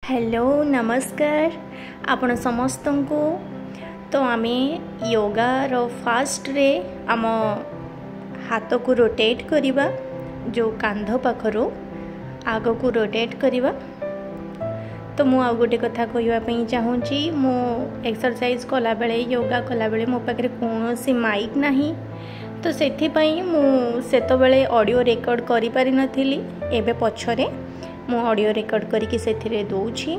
Hello नमस्कार आपण समस्त को। तो आम योगार फास्ट रे आम हाथ को रोटेट करिबा, जो कांध पाखरो आग को रोटेट करिबा। तो मु आ गोटे कथा कहवाई चाहूँगी, मो एक्सरसाइज कला बेले योगा कला बेले मो पाखे कौन सी माइक नहीं, तो सेथिपाई मु सेतबेले ऑडियो रेकॉर्ड करि पारि नथिली। एबे पछरे मु ऑडियो रेकॉर्ड करके सेथिरे दउछि।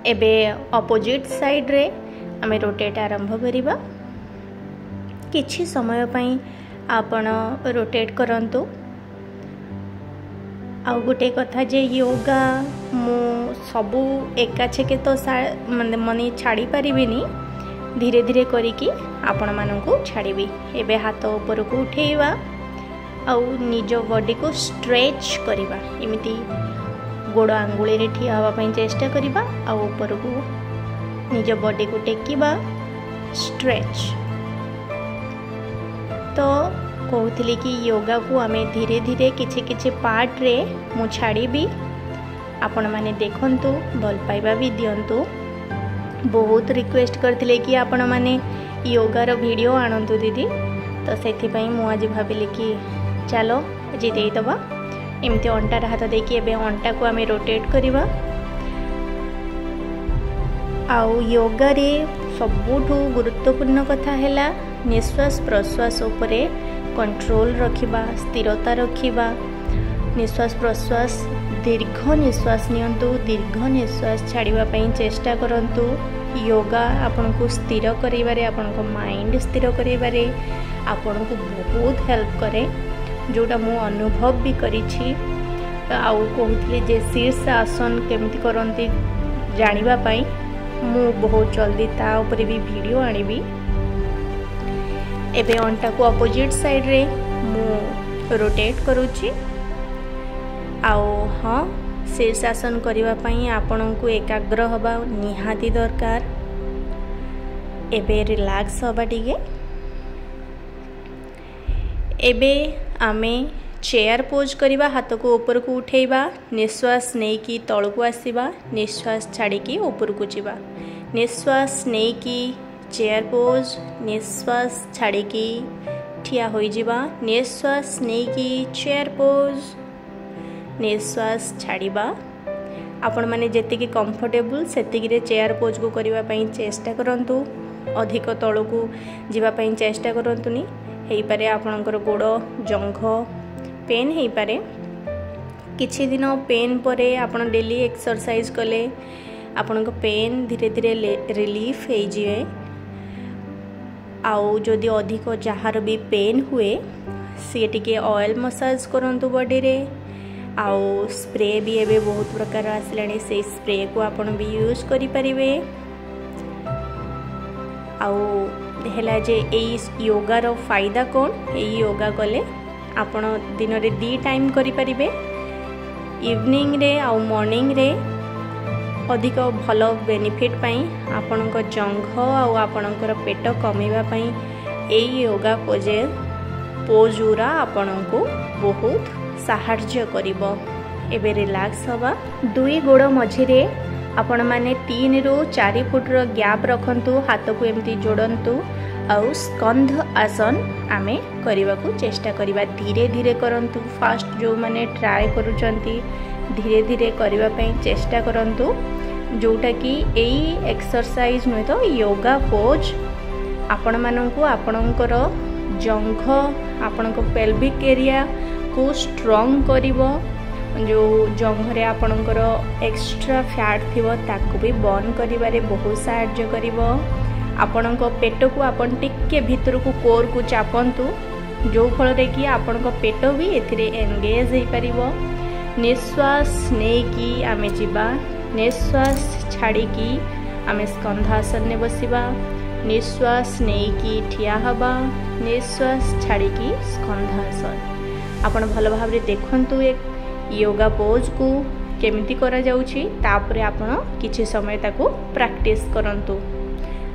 एबे अपोजिट साइड रे आमे रोटेट आरंभ करिबा। किछि समय पई आपण रोटेट करंतु। आ गोटे कथा जे योगा मु सबु एकाछेके तो मने छाड़ी पारिबिनी, धीरे धीरे करिकी आपण मानकु छाड़ीबी। एबे हाथ ऊपर को उठेइबा आउ निज बॉडी को स्ट्रेच करिबा। इमिति गोड़ आंगुली रे ठिया हवा पई चेष्टा करिबा आउ ऊपर को निज बॉडी को टेकिबा, स्ट्रेच। तो कहूथिली कि योगा को आमे धीरे धीरे किछि किछि पार्ट रे मु छाड़ीबी। आपण माने देखंतु, भल पाइबा भी दियंतु। बहुत रिक्वेस्ट करथिले कि आपण माने योगार वीडियो आनंतु दीदी, तो सेथि पई मु आज भाबिली कि चलो आज दे दबा। एमती अंटार हाथ देकी एबे अंटा को आमे रोटेट करिबा। आउ योगा रे सबुठु गुरुत्वपूर्ण कथा हैला निश्वास प्रश्वास उपरे कंट्रोल रखिबा, स्थिरता रखिबा। निश्वास प्रश्वास दीर्घ निश्वास नियंतु, दीर्घ निश्वास छाड़िबा पई चेष्टा करंतु। योगा आपन को स्थिर करिबारे, आपन को माइंड स्थिर करिबारे आपन को बहुत हेल्प करे, जोटा मु अनुभव भी करिछि। आउ कहूथिले जे शीर्ष आसन केमिति करंती जानिबा पई मु बहुत जल्दी ता ऊपर भी वीडियो आनिबी। एबे अंटा को अपोजिट साइड रे मु रोटेट करूछि। आउ हाँ, शीर्षासन करने पई आपण को एकाग्र हवा निहाती दरकार। एबे रिलैक्स हवा टिके। एबे आमे चेयर पोज करिबा, हाथ को ऊपर को उठेइबा, निश्वास नेकी तळ को आसीबा, निश्वास छाड़ी की ऊपर को जीवा। निश्वास नेकी चेयर पोज, निश्वास छाड़ी की ठिया होई जीवा, निश्वास नेकी चेयर पोज, निश्वास छाड़ीबा। आपण माने जेतिकी कंफर्टेबल सेतिकी रे चेयर पोज को करिबा पई चेष्टा करंतु। अधिक तळ को जीवा पई चेष्टा करंतुनी। हेई पारे आपणकर गोड़ जंघ पेन हेई पारे। किछि दिन पेन परे आपण डेली एक्सरसाइज कले आपणक पेन धीरे धीरे रिलीफ हेई जिवे। आउ जदि अधिक जहार भी पेन हुए सी टिके ऑयल मसाज करंतु बॉडी रे। आउ स्प्रे भी एबे बहुत प्रकार आसलानी, से स्प्रे को आपण भी यूज करि परिबे। आउ हेला जे एई योगा रो फायदा कोन, एई योगा कले आपण दिन रे 2 टाइम करि परिबे, इवनिंग रे आउ मॉर्निंग रे। अधिक भलो बेनिफिट पई आपणक जंघ आउ आपणकर पेट कमेबा पई एई योगा पोजुरा आपणको बहुत साहाय्य करिबो। एबे रिलैक्स हवा। 2 गोड़ मझिरे आपण माने 3 ରୁ 4 फुट रो गैप रखंतु। हाथ को एमती जोड़ंतु आउ स्कंध आसन आमे करबा को चेष्टा करिबा। धीरे धीरे करंतु। फास्ट जो माने ट्राई करूचंती धीरे धीरे करबा पई चेष्टा करंतु, जोटा कि एई एक्सरसाइज नु तो योगा पोज आपण माननकु आपणकर जंघ आपणको पेल्विक एरिया को स्ट्रांग करिवो। जो जंघरे आपणकर एक्स्ट्रा फैट थिवो ताकू भी बर्न करिबारे बहुत सहाय्य करिवो। आपणक पेट को आपण टिके भीतर को कोर को चापंतु, जो फल रे कि आपणक पेट भी एथिरे एंगेज हे परिवो। निश्वास नेकी आमे जिबा, निश्वास छाड़ी की आमे स्कंधासन ने बसिबा। निश्वास नेकी ठिया हबा, निश्वास छाड़ी की स्कंधासन। आपण भल भाव रे देखंतु एक योगा पोज को केमिति करा जाउछि, तापरे आपण किछि समय ताको प्रैक्टिस करंतु।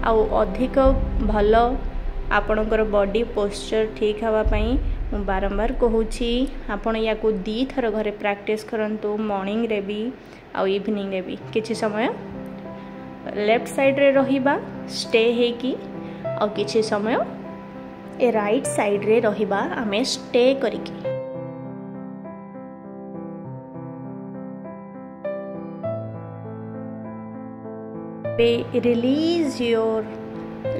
आउ अधिक भल आपणकर बॉडी पोस्चर ठीक हवा पई बारंबार कहूँ आपण या को 2 थर घरे प्रैक्टिस करंतु मॉर्निंग रे भी आ इवनिंग रे भी किछि समय लेफ्ट साइड रे रहिबा स्टे हे की आ किछि समय ए राइट साइड रे रहिबा आमे स्टे करिकी release your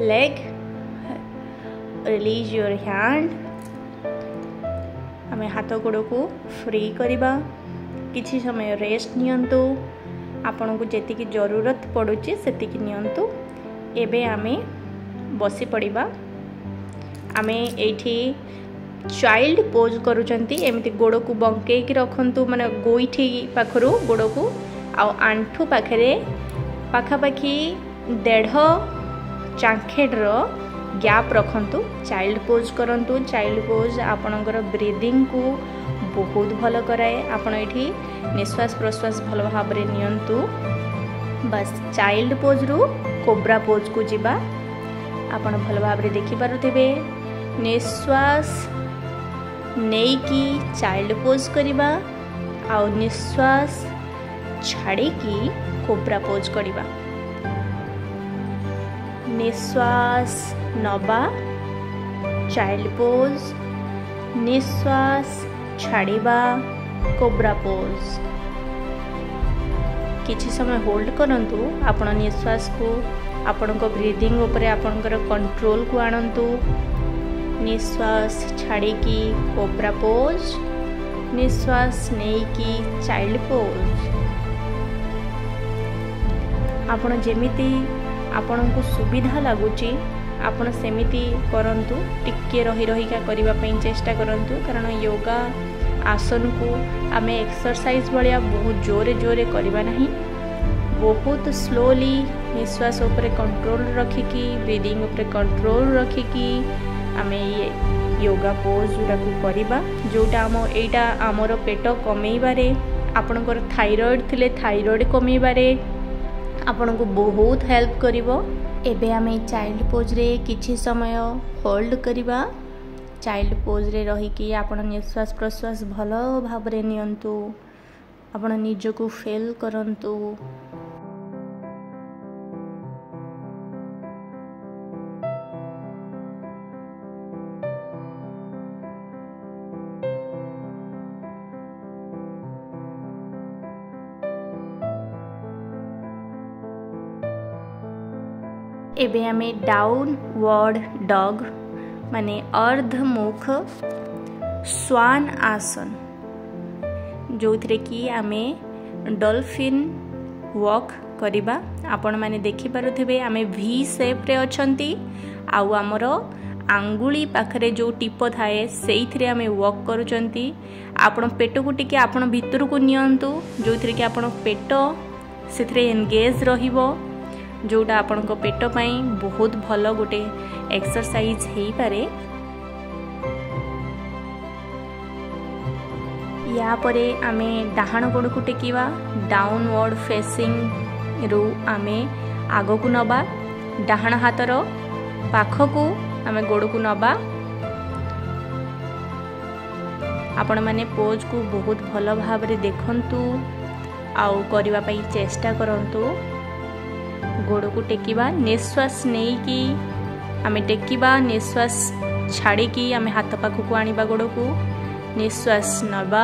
leg, release your hand. आमे हाथ गोड़ को फ्री करिबा किछि समय रेस्ट नियंतु आपन को जेतिकी जरूरत पड़ुची सेतिकी नियंतु एबे आमे बसी पड़िबा आमे एठी चाइल्ड पोज करूचंती एमिति गोड़ को बंके की रखंतु माने गोइठी पाखरु गोड़ को आ आंठू पाखरे पाखापाखि 1.5 चांखेड्र गैप रखंतु चाइल्ड पोज करंतु चाइल्ड पोज आपणकर ब्रीदिंग को बहुत भल कराए आपण एठी निश्वास प्रश्वास भल भाव रे नियंतु बस चाइल्ड पोज रु कोब्रा पोज को जिबा आपण भल भाव रे देखि पारुथिबे निश्वास नेई की चाइल्ड पोज करिबा आ निश्वास छाड़ी की कोब्रा पोज करिबा निश्वास नबा चाइल्ड पोज निश्वास छाड़िबा कोब्रा पोज किछि समय होल्ड करंतु आपण निश्वास को आपण को ब्रीदिंग ऊपर आपनकर कंट्रोल को आनंतु निश्वास छाड़ी की कोब्रा पोज निश्वास नेई की चाइल्ड पोज आपण जेमिति आपण को सुविधा लागुची आपण सेमिति करंतु टिके रही रही का करिबा पई चेष्टा करंतु कारण योगा आसन को आमे एक्सरसाइज भलिया बहुत जोरे जोरे करिबा नहीं बहुत स्लोली निश्वास ऊपर कंट्रोल रखिकी ब्रीदिंग ऊपर कंट्रोल रखिकी आमे ये योगा पोज जोटा को करिबा जोटा हम एटा हमर पेट कमेइबारे आपनकर थायराइड थिले थायराइड कमेइबारे आपन को बहुत हेल्प करिवो एबे आमे चाइल्ड पोज रे किछि समय होल्ड करिबा चाइल्ड पोज रे रही कि आपन निश्वास प्रश्वास भलो भाव रे नियंतु आपन निज को फील करंतु एबे आमे डाउनवर्ड डॉग माने अर्धमुख स्वान आसन जो थरे कि आमे डॉल्फिन वॉक करिबा आपण माने देखि पारुथिबे आमे वी शेप रे अछंती आउ हमरो आंगुली पाखरे जो टिप थाए सेइथरे आमे वॉक करूचंती आपण पेट को टिके आपण भितर को नियंतु जो थरे कि आपण पेट सेथरे एंगेज रहिबो जोटा आपण को पेट पाई बहुत भलो गोटे एक्सरसाइज हेई पारे या परे आमे डाहाण गोड़ को टेकिवा डाउनवर्ड फेसिंग रु आमे आगो को नबा डाहाण हातर पाख को आमे गोड़ को नबा आपण माने पोज को बहुत भलो भाव रे देखंतु आउ करबा पई चेष्टा करंतु गोड़ को टेकिबा निश्वास नहीं की आमे टेकिबा निश्वास छाड़ी की आमे हाथ पाख को आनिबा गोड़ को निश्वास नबा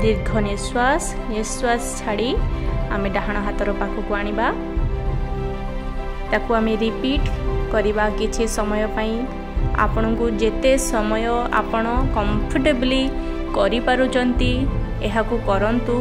दीर्घ निश्वास निश्वास छाड़ी आमे डाहाण हाथर पाख को आनिबा ताकू आमे रिपीट करिबा किछि समय पई आपन को जेते समय आपन कंफर्टेबली करि पारुचंती एहा को करंतु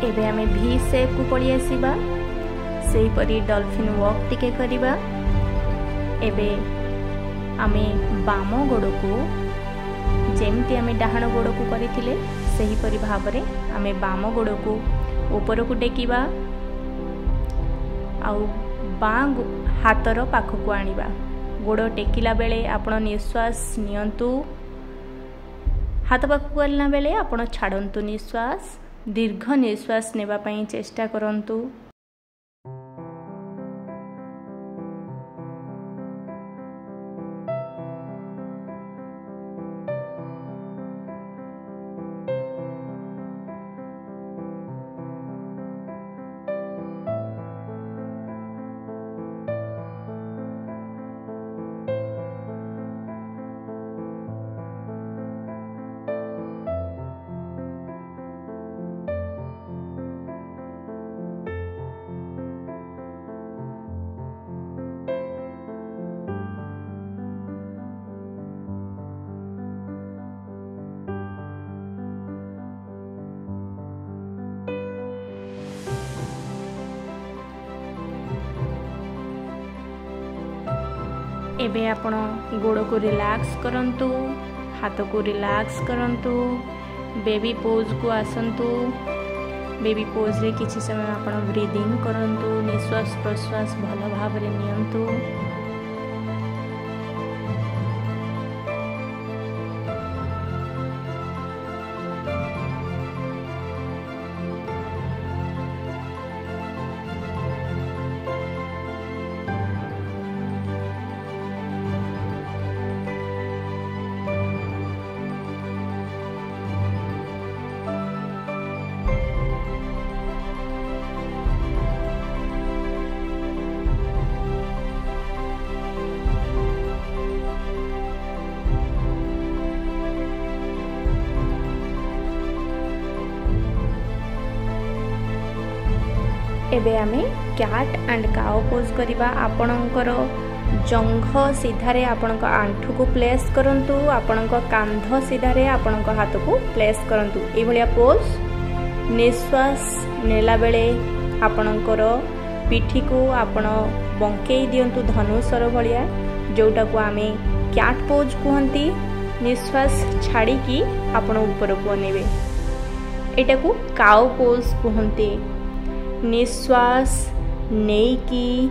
एबे आमे भी शेप को पड़ी आसीबा सेही परी डॉल्फिन वॉक टिके करिबा एबे आमे बाम गोड़ को जेमती आमे डाहाण गोड़ को करिथिले सेही परी भाबरे आमे बाम गोड़ को ऊपर को टेकिबा आउ बाँ हाथर पाख को आनिबा गोड़ टेकिला बेले आपण निश्वास नियंतु हाथ पाखक गला बेले आपण छाड़तु निश्वास दीर्घ निश्वास नेबा पई चेष्टा करंतु। एबे आपण गोड़ को रिलैक्स करंतु, हाथ को रिलैक्स करंतु, बेबी पोज को आसंतु। बेबी पोज रे किछि समय आपण ब्रीदिंग करंतु, निश्वास प्रश्वास भल भाव रे नियंतु। एबे आमे कैट एंड काउ पोज करिबा। आपणकर जंघ सीधारे आपणक आंठू को प्लेस करंतु, आपणक कांध सीधारे आपणक हाथ को प्लेस करंतु। ए भलिया पोज निश्वास नेला बेले आपणकर पिठी को आपण बंकेई दियंतु धनुषर भलिया, जोटा को आमे कैट पोज कहंती। निश्वास छाड़ी की आपण ऊपर को नेबे, एटा को काउ पोज कहंती। निश्वास नेकी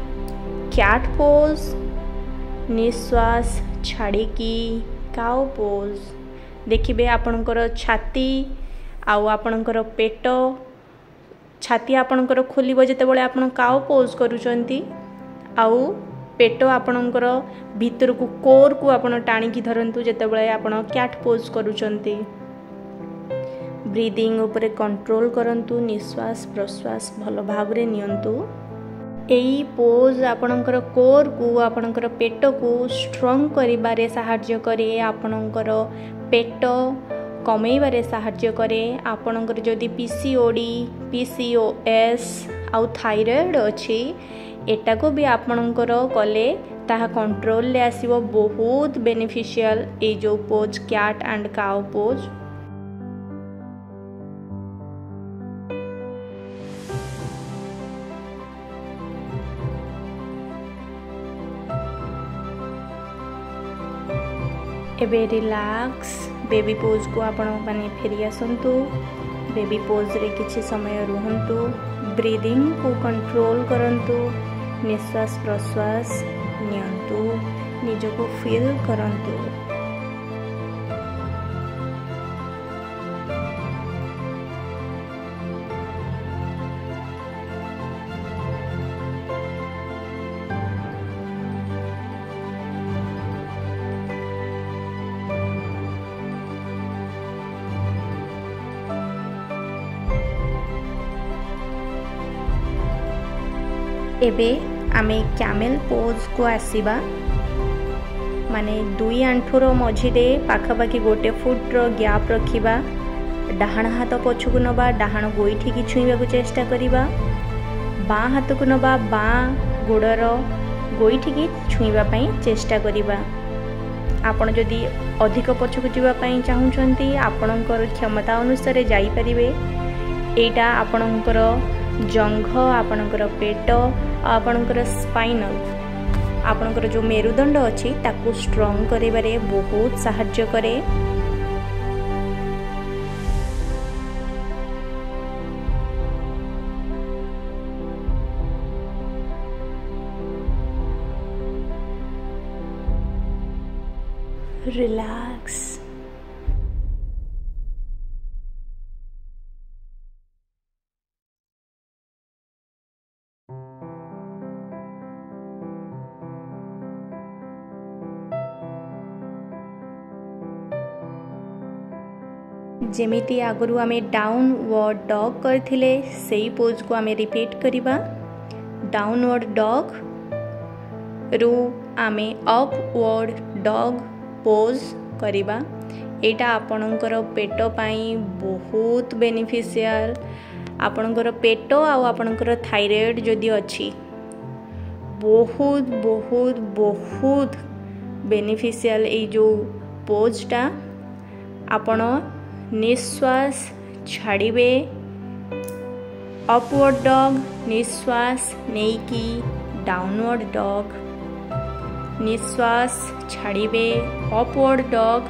कैट पोज, निश्वास छाड़ी की काउ पोज। देखिबे आपणकर छाती आउ आपणकर पेट, छाती आपणकर खोलिबो जेतेबेले आपण काउ पोज करूचंती, आउ पेट आपणकर भीतर को कोर को आपण टाणी की धरंतु जेतेबेले आपण कैट पोज करूचंती। ब्रीदिंग उपरे कंट्रोल करंतु, निश्वास प्रश्वास भल भाव रे नियंतु। एई पोज आपणकर कोर को आपणकर पेट को स्ट्रांग करिबारे सहाय्य करे, आपणकर पेट कमेइबारे सहाय्य करे। आपणकर जदि पीसीओडी पीसीओएस आउ थायराइड अछि, एटा को भी आपणकर कले ताहा कंट्रोल ले आसीबो। बहुत बेनिफिशियल ए जो pose cat and cow pose. एबे रिलैक्स बेबी पोज को आपण माने फेरी आसंतु। बेबी पोज रे किछि समय रुहंतु, ब्रीदिंग को कंट्रोल करंतु, निश्वास प्रश्वास नियंतु, निजको फील करंतु। एबे आमे कैमेल पोज को आसीबा। माने दुई आंठुर मझिरे पाखापाखि गोटे फुट रो गैप रखिबा। डाहाण हाथ पछकु नबा, डाहाण गोइठी की छुईबा चेष्टा करिबा। बाँ हाथ को नबा, बाँ गोड़र गोइठी की छुईबा पई चेष्टा करिबा। आपण जदि अधिक पछकु जिबा पई चाहुचंती, आपणकर क्षमता अनुसार जाई परिबे। एटा आपणकर जंघ, आपणकर पेट, आपणकर स्पाइनल, आपणकर जो मेरुदंड अछि ताकू स्ट्रांग करिबारे बहुत सहाय्य करे। रिलैक्स। जेमिति आगुरु आमे डाउनवर्ड डॉग करथिले सेही पोज को आमे रिपीट करिबा। डाउनवर्ड डॉग रु आमे अपवर्ड डॉग पोज करिबा। एटा आपणकर पेट पाई बहुत बेनिफिशियल। आपणकर पेट आउ आपणकर थायराइड जदि अछि बहुत बहुत बहुत बेनिफिशियल ए जो पोजटा। आपण निश्वास छाड़िबे अपवर्ड डॉग, निश्वास नेकी डाउनवर्ड डॉग, निश्वास छाड़िबे अपवर्ड डॉग,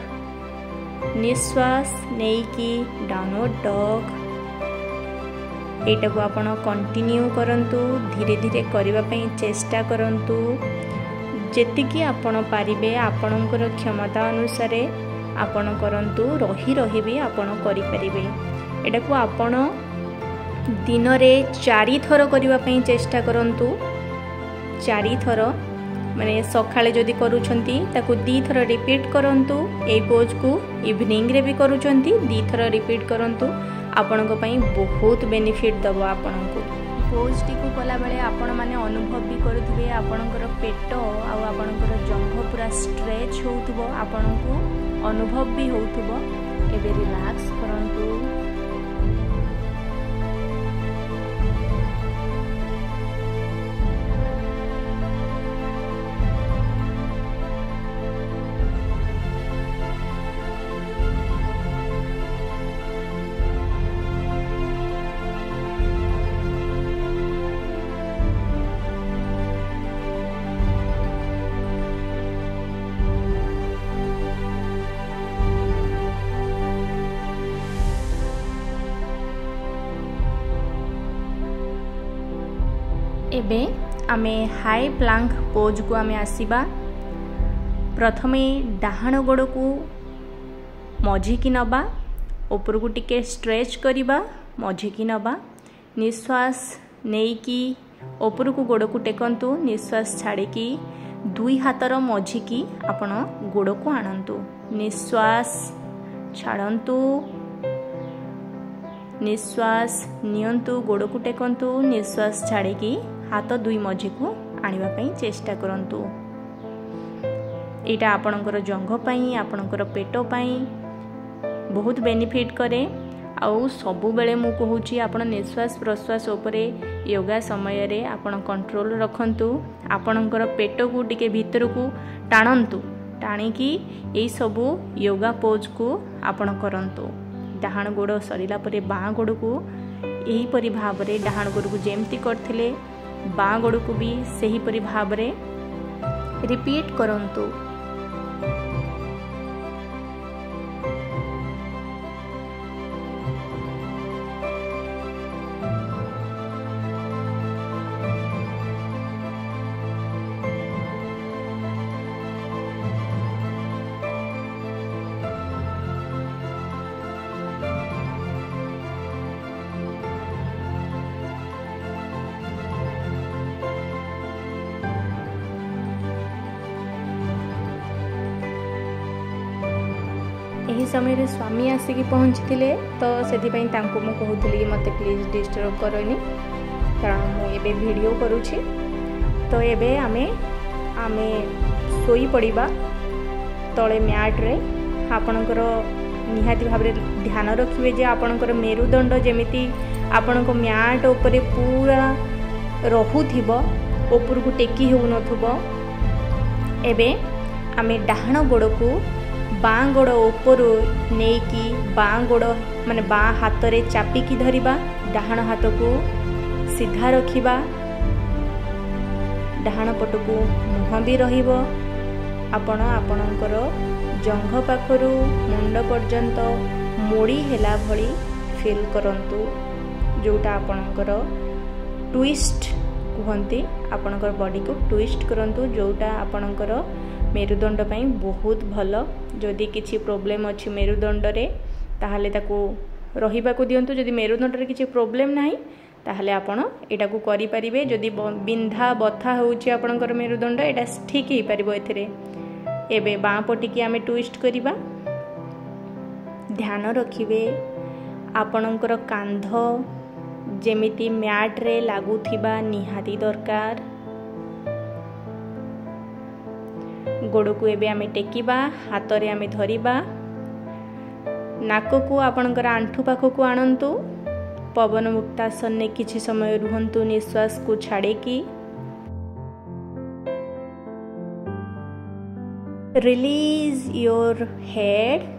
निश्वास नेकी डाउनवर्ड डॉग। एटा को आपण कंटिन्यू करंतु, धीरे धीरे करबा पई चेष्टा करंतु। जेतिकी आपण पारिबे आपणकर क्षमता अनुसार आपण करंतु। रही रही भी आपण करि परिबे। एटा को आपण दिन रे 4 थर करबा पई चेष्टा करंतु। 4 थर माने सकाळे जदि करूछंती ताकू 2 थर रिपीट करंतु। ए पोज को इवनिंग रे भी करूछंती 2 थर रिपीट करंतु। आपणको पई बहुत बेनिफिट दबो आपणको। पोज टी को कला बेले आपण माने अनुभव भी करूथिबे आपणकर पेट आ आपणकर जंघ पूरा स्ट्रेच होउथबो। आपणको अनुभव भी होउथबो। एबे रिलैक्स करंतु। एबे आमे हाई प्लांक पोज को आमे आसीबा। प्रथमे डाहाण गोड़ को मझिकी नबा, ऊपर को टिके स्ट्रेच करिबा, मझिकी नबा। निश्वास नेकी ऊपर को गोड़ को टेकंतु, निश्वास छाड़िकी 2 हातर मझिकी आपण गोड़ को आनंतु। निश्वास छाड़ंतु, निश्वास नियंतु, गोड़ को टेकंतु, निश्वास छाड़िकी हाथ 2 मझी को आनिबा पई चेष्टा करंतु। एटा आपणकर जंघ पई आपणकर पेट पई बहुत बेनिफिट करे। आउ सबु बेले मु कहूची आपण निश्वास प्रश्वास उपरे योगा समय रे आपण कंट्रोल रखंतु। आपणकर पेट को टिके भीतर को टाणंतु, टाणिकी एई सबु योगा पोज को आपण करंतु। डाहाण गोड़ सरिला परे बाँ गोड़ को एही परि भाबरे डाहाण गोड़ को जेमती करथिले बाँ गोड़ को भी सही परि भाबरे रिपीट करंतु। यही समय स्वामी आसिकी पहुँची तो से कहूली मत प्लीज डिस्टर्ब करनी कारण मुझे वीडियो करुँची। तो ये आमे आमे सोई पड़िबा तले मैट रे। आपणकर निहाती भाव ध्यान रखिए जे आपणकर मेरुदंड जेमिति आपणको मैट उपरे पूरा रहुथिबो, ऊपर को टेकी हो नथुबो। एबे आमे डाहाण गोड़ को बाँ गोड़ ऊपर नेकी बाँ गोड़ माने बाँ हाथ रे चापिकी धरिबा, डाहाण हाथ को सीधा रखिबा, डाहाण पट को मुह भी रहिबो। आपण आपणकर जंघ पाखरु मुंड पर्यंत मोड़ी हेला भली फील करंतु, जोटा आपणकर ट्विस्ट कहंती। आपणकर बॉडी को ट्विस्ट करंतु, जोटा आपणकर मेरुदंड पई बहुत भल। जदि किछि प्रॉब्लम अछि मेरुदंड रे ताहाले ताको रहिबा को दियंतु। जदि मेरुदंड रे किछि प्रॉब्लम नाही ताहाले आपण एटा को करि परिबे। जदि बिंधा बथा होउछि आपणकर मेरुदंड एटा ठीक हे परिबो एथिरे। एबे बाँ पटी की आमे ट्विस्ट करिबा, ध्यान रखिबे आपणकर कांध जेमिति मैट रे लागुथिबा निहाती दरकार। गोड़ को एबे आमे टेकिबा, हाथ रे आमे धरिबा, नाक को आपणकर आंठू पाख को आणंतु, पवन मुक्तासन ने किछि समय रुहंतु निश्वास को छाड़े की। Release your head.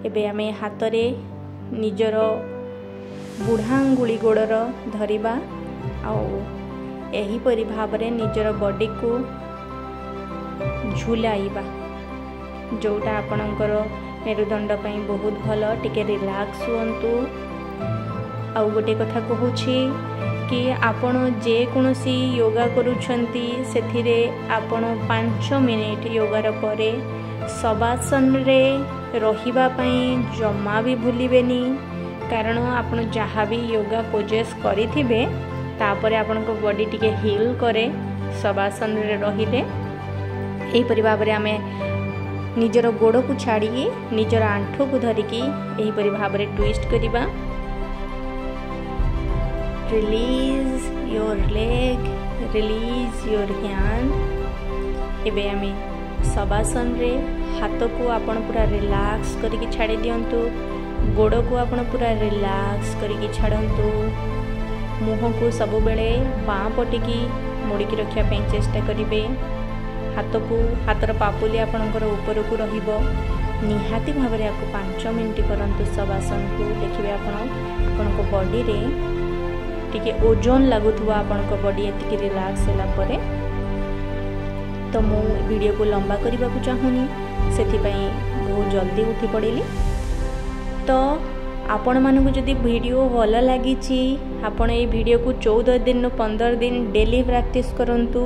एबे आमे हाथ रे निजर बुढ़ा अंगुली गोड़र धरिबा आउ एही परि भाबरे निजर बॉडी को झुलाइबा, जोटा आपणकर मेरुदंड पई बहुत भल। टिके रिलैक्स हुअंतु। आउ गोटे कथा कहूछि कि आपण जे कोनोसी योगा करूछंती सेथिरे आपण 5 मिनिट योगार परे शवासन रे रहिबा पई जम्मा भी भूलिबेनी, कारण आपण जहाँ भी योगा पोजेस करिथिबे तापरे आपनको बॉडी टिके हील करे शवासन रे रहिले। एही परि भाबरे आमे निजर गोड़ को छाड़ी निजर आंठू को धरिकी एही परि भाबरे ट्विस्ट करिबा। Release your leg, release your hand. एबे आमे शवासन रे हाथ को आपण पूरा रिलैक्स करिकी छाड़ी दियंतु, गोड़ को आपण पूरा रिलैक्स करिकी छाड़ंतु, मुह को सब बेले बाँ पटिकी मोड़िकी रखिया पे चेष्टा करिवे। हाथ को हाथर पापुली आपणकर ऊपर को रहिबो। निहाती भाव में आपको 5 मिनिट करंतु शवासन को। देखिए आपणको बॉडी रे टिके ओजन लागुथुवा आपणको बॉडी एतिकी रिलैक्स होला परे। तो मु वीडियो को लंबा करबा को चाहूनी, सेथि पई बहुत जल्दी उठी पड़िली। तो आपण मानकु जदि वीडियो भल लागिछि आपण ए वीडियो को 14 दिन 15 दिन डेली प्रैक्टिस करंतु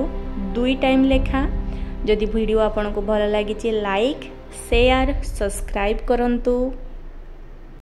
2 टाइम लेखा। जदि वीडियो आपन को भल लागिछि लाइक शेयर सब्सक्राइब करंतु।